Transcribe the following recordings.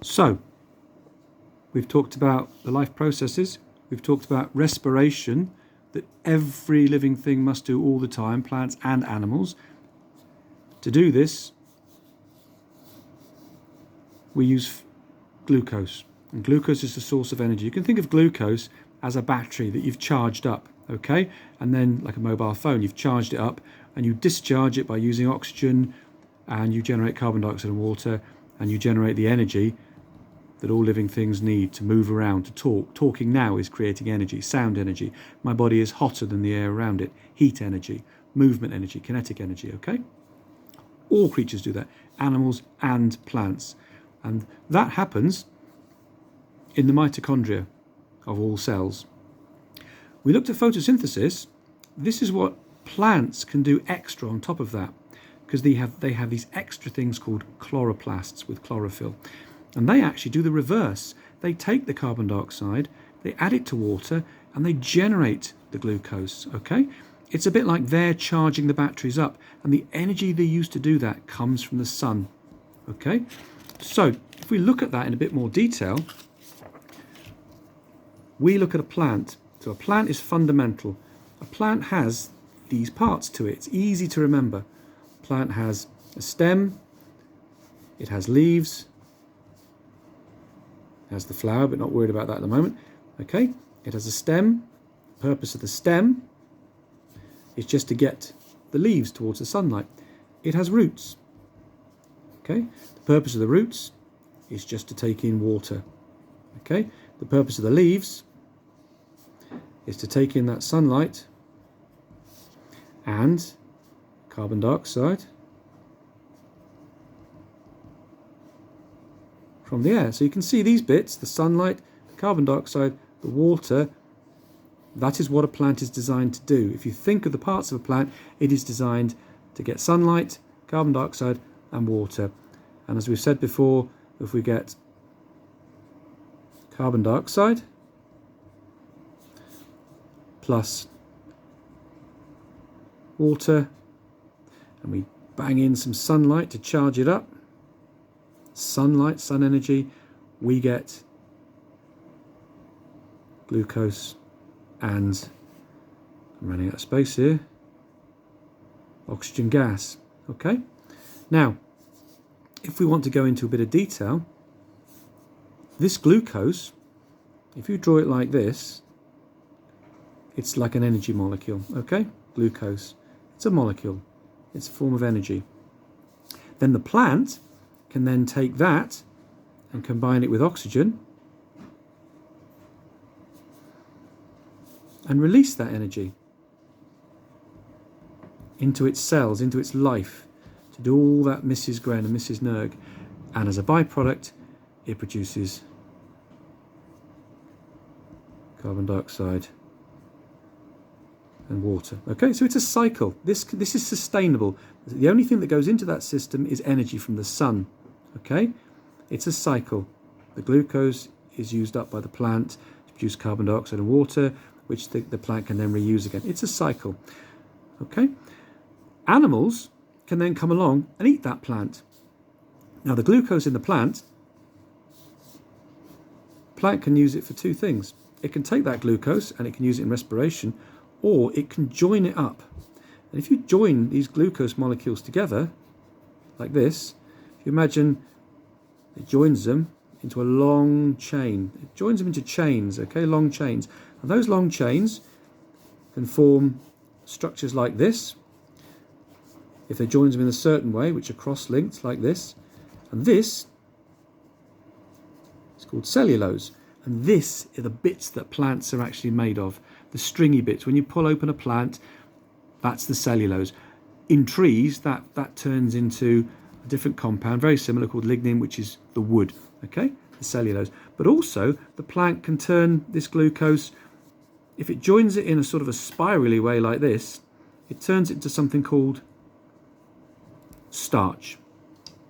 So, we've talked about the life processes, we've talked about respiration, that every living thing must do all the time, plants and animals. To do this, we use glucose, and glucose is the source of energy. You can think of glucose as a battery that you've charged up, okay? And then, like a mobile phone, you've charged it up and you discharge it by using oxygen, and you generate carbon dioxide and water, and you generate the energy that all living things need to move around, to talk. Talking now is creating energy, sound energy. My body is hotter than the air around it. Heat energy, movement energy, kinetic energy, okay? All creatures do that, animals and plants. And that happens in the mitochondria of all cells. We looked at photosynthesis. This is what plants can do extra on top of that, because they have these extra things called chloroplasts with chlorophyll. And they actually do the reverse. They take the carbon dioxide, they add it to water, and they generate the glucose, okay? It's a bit like they're charging the batteries up, and the energy they use to do that comes from the sun, okay? So if we look at that in a bit more detail, we look at a plant. So a plant is fundamental. A plant has these parts to it. It's easy to remember. A plant has a stem, it has leaves, has the flower, but not worried about that at the moment. Okay, it has a stem. The purpose of the stem is just to get the leaves towards the sunlight. It has roots. Okay, the purpose of the roots is just to take in water. Okay, the purpose of the leaves is to take in that sunlight and carbon dioxide from the air. So you can see these bits, the sunlight, the carbon dioxide, the water, that is what a plant is designed to do. If you think of the parts of a plant, it is designed to get sunlight, carbon dioxide and water. And as we've said before, if we get carbon dioxide plus water and we bang in some sunlight to charge it up, sunlight, sun energy, we get glucose and, I'm running out of space here, oxygen gas. Okay, now if we want to go into a bit of detail, this glucose, if you draw it like this, it's like an energy molecule. Okay, glucose, it's a molecule, it's a form of energy. Then the plant can then take that and combine it with oxygen and release that energy into its cells, into its life, to do all that Mrs. Gren and Mrs. Nerg. And as a byproduct, it produces carbon dioxide and water. Okay, so it's a cycle. This is sustainable. The only thing that goes into that system is energy from the sun. Okay, it's a cycle. The glucose is used up by the plant to produce carbon dioxide and water, which the plant can then reuse again. It's a cycle. Okay, animals can then come along and eat that plant. Now the glucose in the plant can use it for two things. It can take that glucose and it can use it in respiration, or it can join it up. And if you join these glucose molecules together like this, if you imagine it joins them into a long chain. It joins them into chains, okay, long chains. And those long chains can form structures like this, if they join them in a certain way, which are cross-linked like this. And this is called cellulose. And this are the bits that plants are actually made of, the stringy bits. When you pull open a plant, that's the cellulose. In trees, that turns into a different compound, very similar, called lignin, which is the wood, okay, the cellulose. But also, the plant can turn this glucose, if it joins it in a sort of a spirally way like this, it turns it into something called starch,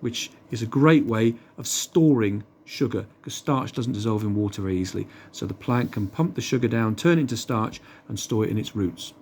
which is a great way of storing sugar, because starch doesn't dissolve in water very easily. So the plant can pump the sugar down, turn it into starch and store it in its roots.